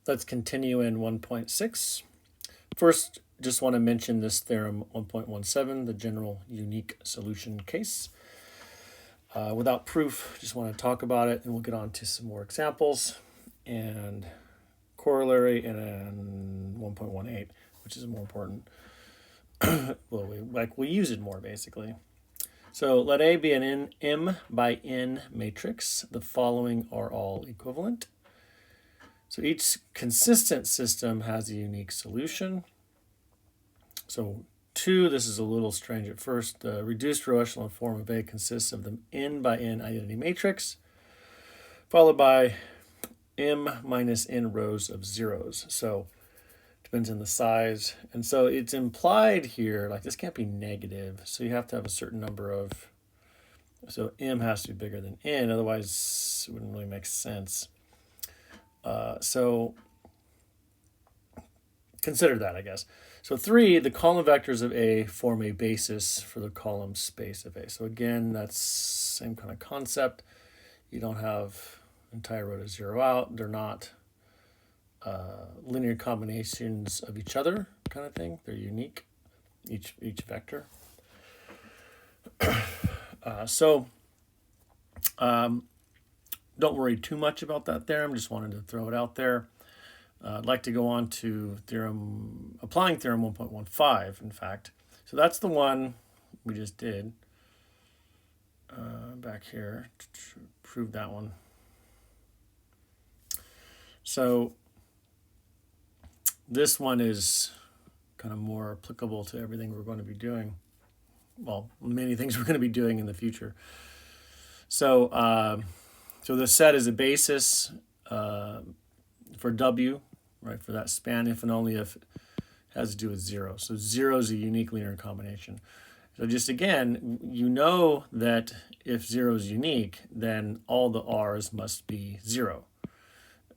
let's continue in 1.6. First, just want to mention this theorem 1.17, the general unique solution case. Without proof, just want to talk about it, and we'll get on to some more examples and corollary and 1.18, which is more important. Well, we use it more basically. So let A be an M by N matrix. The following are all equivalent. So each consistent system has a unique solution. So 2, this is a little strange at first. The reduced row echelon form of A consists of the N by N identity matrix, followed by M minus N rows of zeros. So depends on the size. And so it's implied here, like this can't be negative. So you have to have a certain number of, so M has to be bigger than N, otherwise it wouldn't really make sense. So consider that, I guess. So 3, the column vectors of A form a basis for the column space of A. So again, that's same kind of concept. You don't have entire row to zero out. They're not linear combinations of each other kind of thing. They're unique, each vector. Don't worry too much about that theorem. Just wanted to throw it out there. I'd like to go on to applying theorem 1.15, in fact. So that's the one we just did back here to prove that one. So this one is kind of more applicable to everything we're going to be doing. Well, many things we're going to be doing in the future. So, so the set is a basis for W, right, for that span if and only if it has to do with 0. So 0 is a unique linear combination. So just again, you know that if 0 is unique, then all the R's must be 0.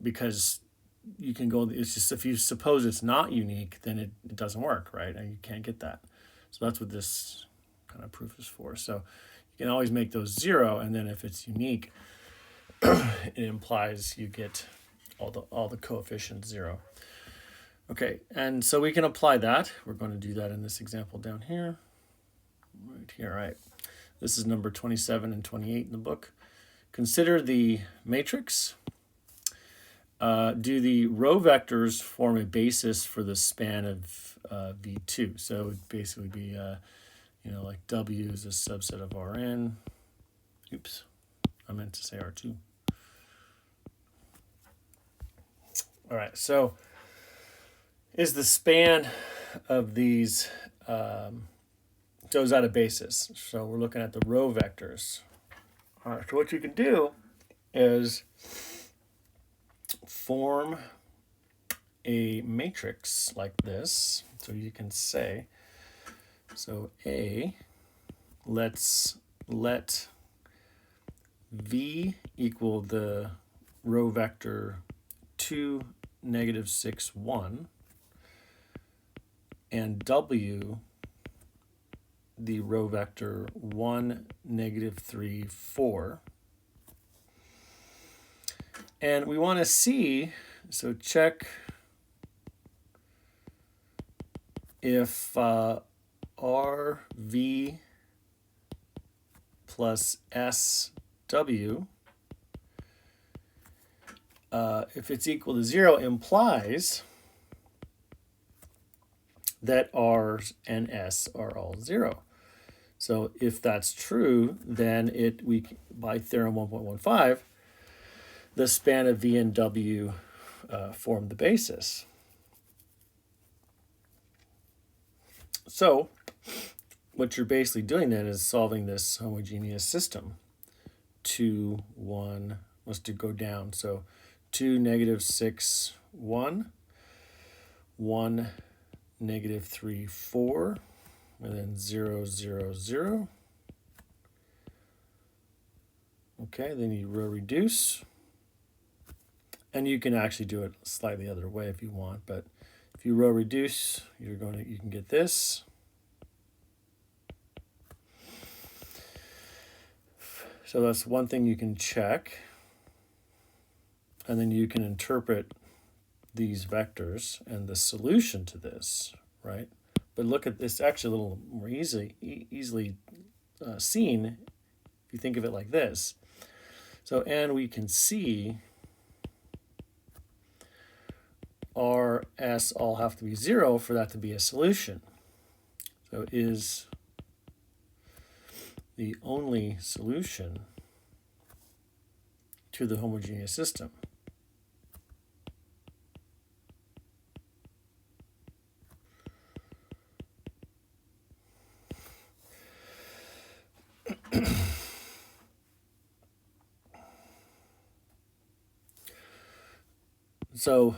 Because you can go, it's just if you suppose it's not unique, then it doesn't work, right? And you can't get that. So that's what this kind of proof is for. So you can always make those 0, and then if it's unique, it implies you get all the coefficients 0. Okay, and so we can apply that. We're going to do that in this example down here. Right here, right. This is number 27 and 28 in the book. Consider the matrix. Do the row vectors form a basis for the span of V2? So it would basically be, like W is a subset of Rn. Oops, I meant to say R2. All right, so is the span of these, so is that a basis? So we're looking at the row vectors. All right, so what you can do is form a matrix like this. So you can say, so A, let's let V equal the row vector 2, negative 6, 1, and W the row vector 1, negative 3, 4. And we want to see, so check if RV plus SW, if it's equal to 0, implies that R's and S are all 0. So if that's true, then by theorem 1.15, the span of V and W form the basis. So what you're basically doing then is solving this homogeneous system. 2, 1, let's go down. So 2, negative 6, 1, 1, negative 3, 4, and then 0, 0, 0. Okay, then you row reduce. And you can actually do it slightly other way if you want, but if you row reduce, you can get this. So that's one thing you can check. And then you can interpret these vectors and the solution to this, right? But look at this, actually a little more easily seen if you think of it like this. So, and we can see R, S all have to be 0 for that to be a solution. So is the only solution to the homogeneous system. So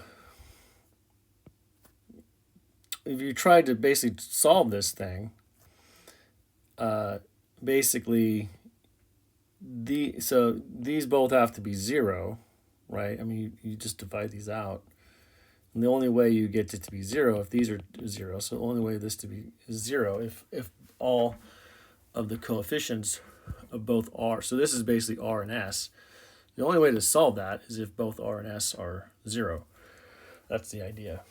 if you try to basically solve this thing, basically so these both have to be 0, right? I mean, you just divide these out. And the only way you get it to be 0 if these are 0. So the only way this to be is 0 if all of the coefficients of both R. So this is basically R and S. The only way to solve that is if both R and S are 0. That's the idea.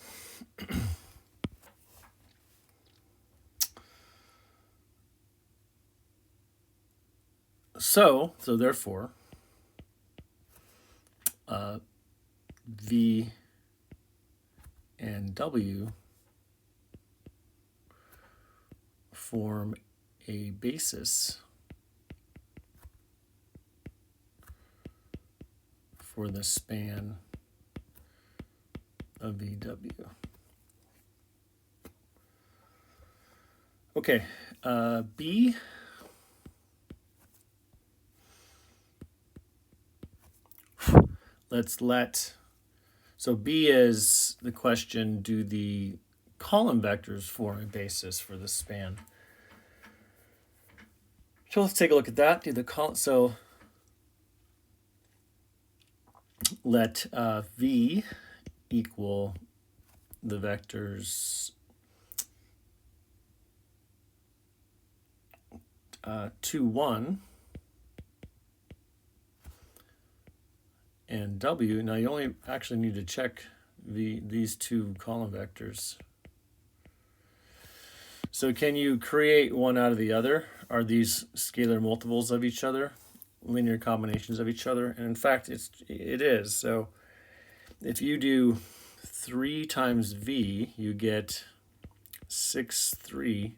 So therefore, V and W form a basis for the span of VW. Okay, B. So B is the question, do the column vectors form a basis for the span? So let's take a look at that. Do the column, so let V equal the vectors 2, 1, and W. Now you only actually need to check these two column vectors. So can you create one out of the other? Are these scalar multiples of each other, linear combinations of each other? And in fact, it is. So if you do 3 times V, you get 6, 3.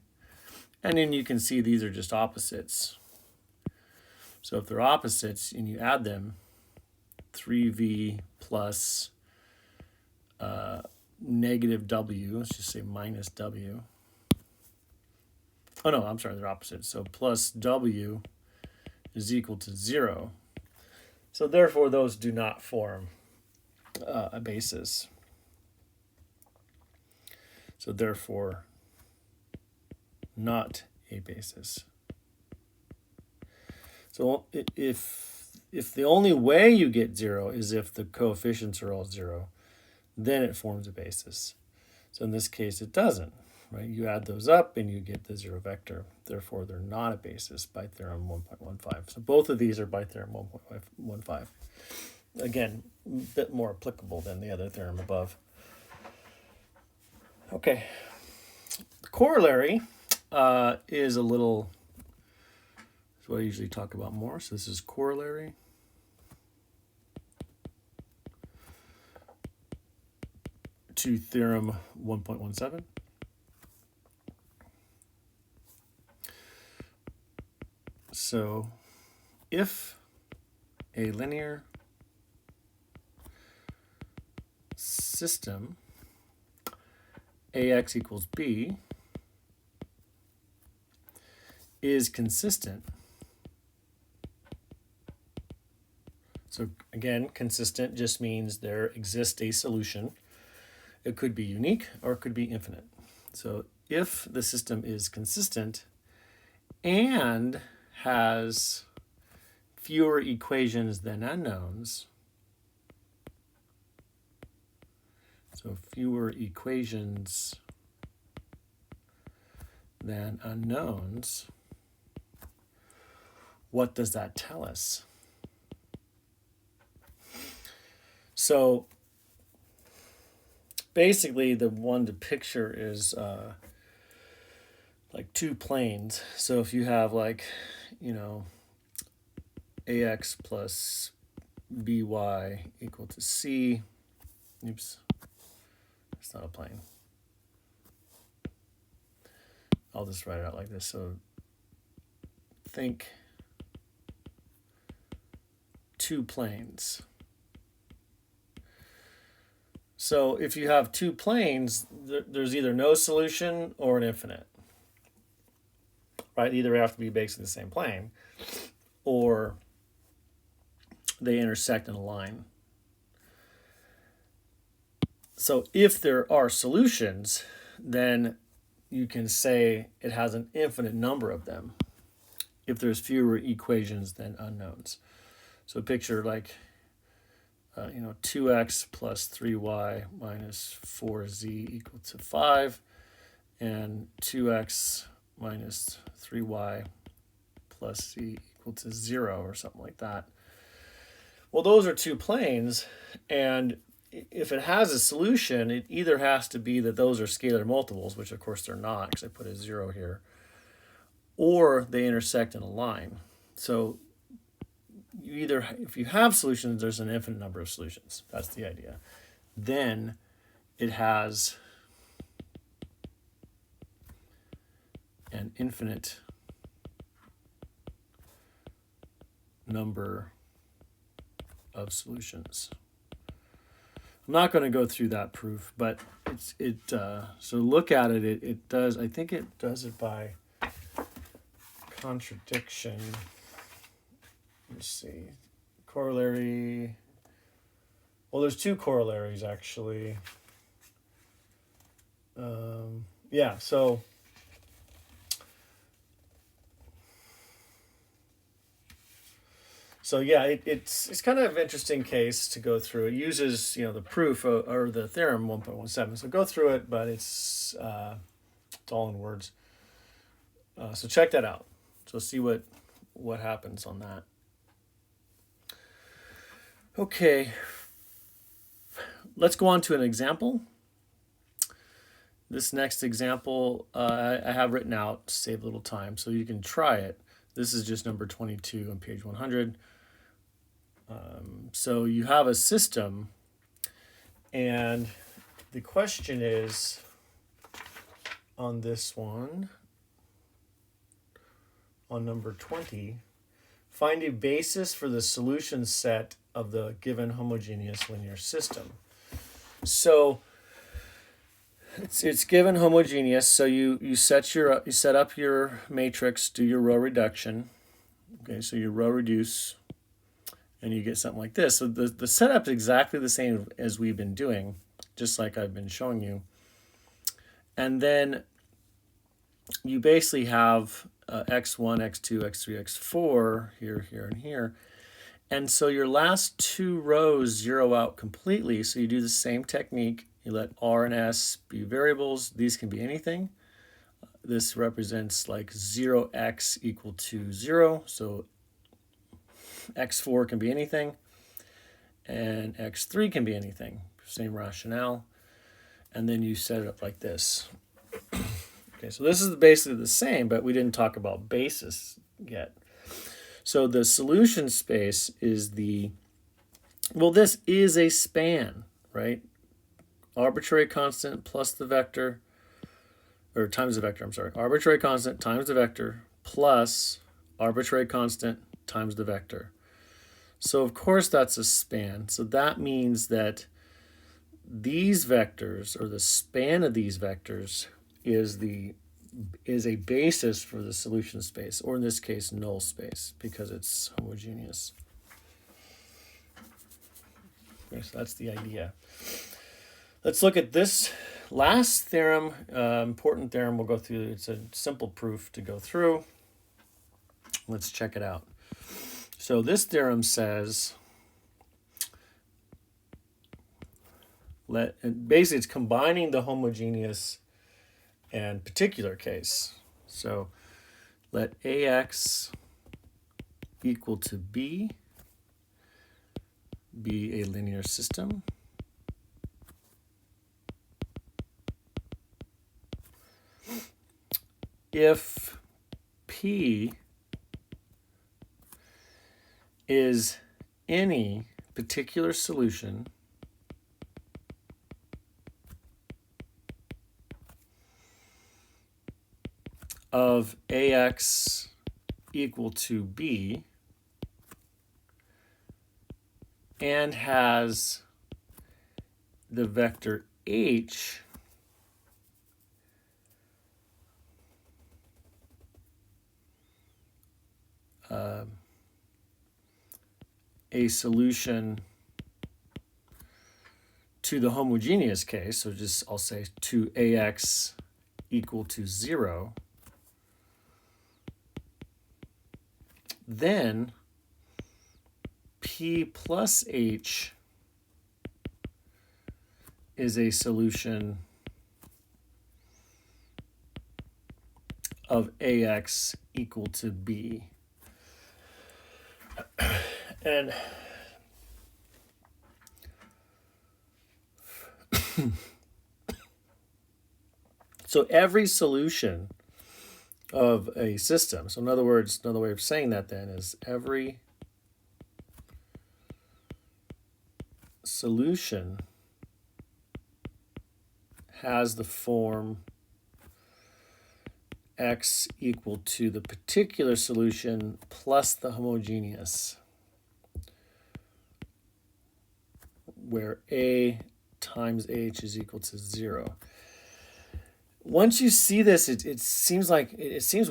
And then you can see these are just opposites. So if they're opposites and you add them, 3V plus negative W, let's just say minus W. Oh no, I'm sorry, they're opposites. So plus W is equal to 0. So therefore those do not form a basis. So therefore not a basis. So if the only way you get 0 is if the coefficients are all 0, then it forms a basis. So in this case, it doesn't, right? You add those up and you get the 0 vector. Therefore, they're not a basis by theorem 1.15. So both of these are by theorem 1.15. Again, a bit more applicable than the other theorem above. Okay. The corollary is a little, that's what I usually talk about more. So this is corollary. To theorem 1.17. So if a linear system AX equals B is consistent. So again, consistent just means there exists a solution. It could be unique or it could be infinite. So if the system is consistent and has fewer equations than unknowns, so fewer equations than unknowns, what does that tell us? So basically the one to picture is like two planes. So if you have like, you know, ax plus by equal to c, oops, it's not a plane. I'll just write it out like this. So think two planes. So if you have two planes, there's either no solution or an infinite. Right? Either have to be basically the same plane, or they intersect in a line. So if there are solutions, then you can say it has an infinite number of them if there's fewer equations than unknowns. So picture like, 2x plus 3y minus 4z equal to 5, and 2x minus 3y plus z equal to 0 or something like that. Well, those are two planes, and if it has a solution, it either has to be that those are scalar multiples, which of course they're not because I put a 0 here, or they intersect in a line. So if you have solutions, there's an infinite number of solutions. That's the idea. Then it has an infinite number of solutions. I'm not going to go through that proof, but so look at it. It does. I think it does it by contradiction. Let's see. Corollary. Well, there's two corollaries actually. Yeah. So yeah, it's kind of an interesting case to go through. It uses the proof or the theorem 1.17. So go through it, but it's all in words. So check that out. So see what happens on that. Okay, let's go on to an example. This next example I have written out to save a little time, so you can try it. This is just number 22 on page 100. So you have a system, and the question is on this one, on number 20, find a basis for the solution set of the given homogeneous linear system. So it's given homogeneous. So you set up your matrix, do your row reduction. Okay, so you row reduce, and you get something like this. So the setup is exactly the same as we've been doing, just like I've been showing you. And then you basically have x1, x2, x3, x4 here, here, and here. And so your last two rows zero out completely. So you do the same technique. You let R and S be variables. These can be anything. This represents like 0x equal to 0. So x4 can be anything. And x3 can be anything. Same rationale. And then you set it up like this. Okay, so this is basically the same, but we didn't talk about basis yet. So the solution space is this is a span, right? Arbitrary constant plus the vector, or times the vector, I'm sorry. Arbitrary constant times the vector plus arbitrary constant times the vector. So of course that's a span. So that means that these vectors, or the span of these vectors, is a basis for the solution space, or in this case, null space, because it's homogeneous. Okay, so that's the idea. Let's look at this last theorem, important theorem we'll go through. It's a simple proof to go through. Let's check it out. So this theorem says, basically it's combining the homogeneous and particular case. So let AX equal to B be a linear system. if P is any particular solution of AX equal to B and has the vector H a solution to the homogeneous case, so just I'll say to AX equal to 0, then P plus H is a solution of AX equal to B. And so every solution of a system, so in other words, another way of saying that then is every solution has the form X equal to the particular solution plus the homogeneous, where A times H is equal to 0. Once you see this, it seems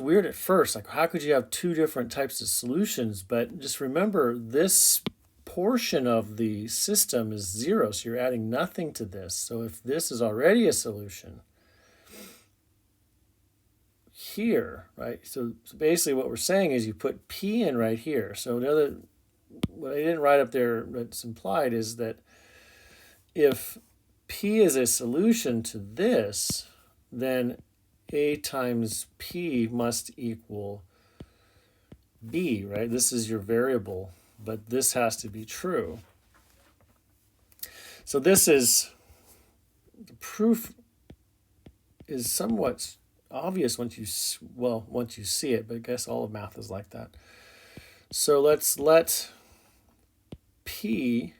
weird at first. Like, how could you have two different types of solutions? But just remember, this portion of the system is 0, so you're adding nothing to this. So if this is already a solution here, right? So basically what we're saying is you put P in right here. So what I didn't write up there that's implied is that if P is a solution to this, then A times P must equal B, right? This is your variable, but this has to be true. So this is, the proof is somewhat obvious once you see it, but I guess all of math is like that. So let's let P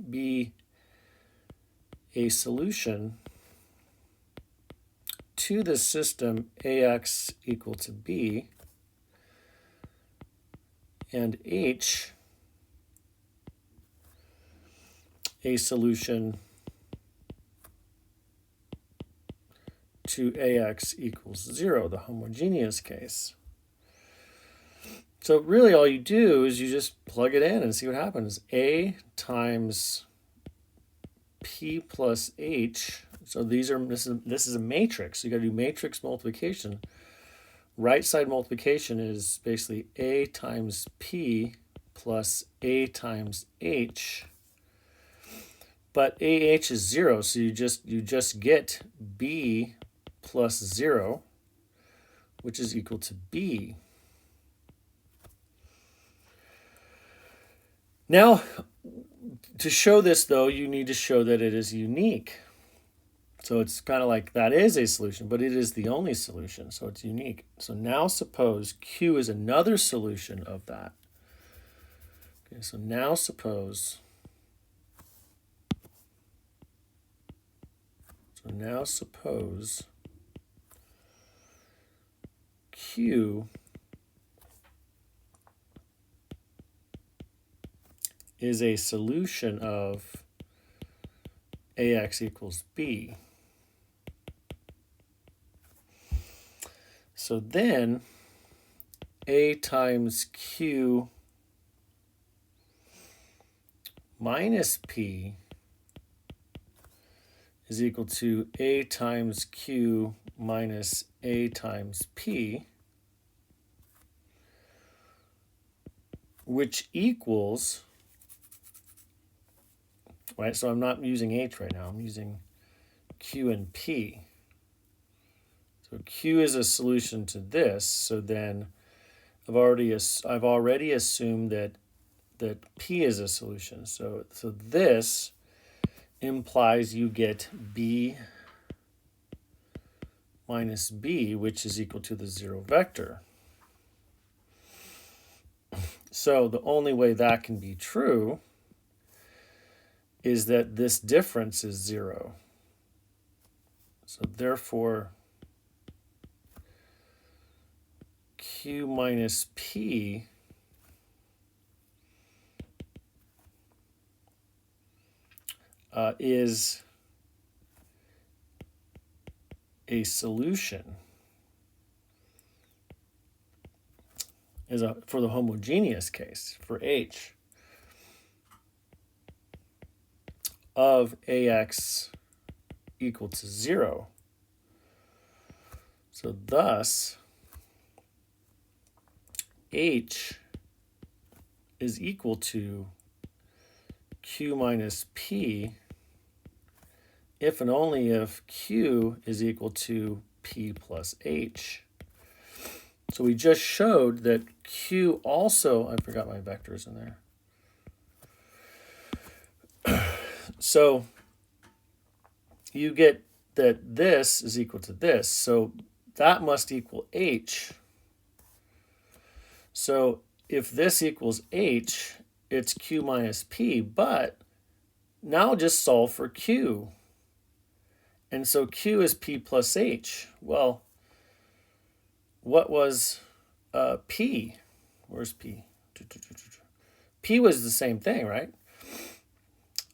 be a solution to the system AX equal to B, and H a solution to AX equals 0, the homogeneous case. So really all you do is you just plug it in and see what happens. A times P plus H, so this is a matrix, so you got to do matrix multiplication. Right side multiplication is basically A times P plus A times H. But AH is 0, so you just get B plus 0, which is equal to B. Now, to show this, though, you need to show that it is unique. So it's kind of like that is a solution, but it is the only solution, so it's unique. So now suppose Q is another solution of that. Okay, so now suppose Q is a solution of AX equals B. So then A times Q minus P is equal to A times Q minus A times P, which equals, right, so I'm not using H right now, I'm using Q and P. So Q is a solution to this, so then I've already assumed that P is a solution. So this implies you get B minus b, which is equal to the 0 vector. So the only way that can be true is that this difference is 0. So therefore, q minus p is a solution for the homogeneous case, for H, of AX equal to 0. So thus, H is equal to Q minus P if and only if Q is equal to P plus H. So we just showed that Q also, I forgot my vectors in there. So you get that this is equal to this. So that must equal H. So if this equals H, it's Q minus P. But now just solve for Q. And so Q is P plus H. Well, what was P? Where's P? P was the same thing, right?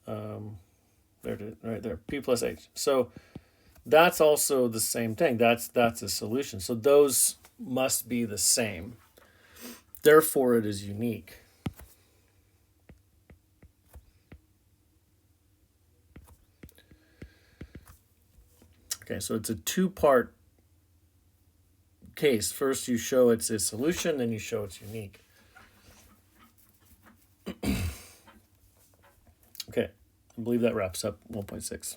There it is, right there, P plus H. So that's also the same thing. That's a solution. So those must be the same. Therefore, it is unique. Okay, so it's a two-part case. First, you show it's a solution, then you show it's unique. Okay, I believe that wraps up 1.6.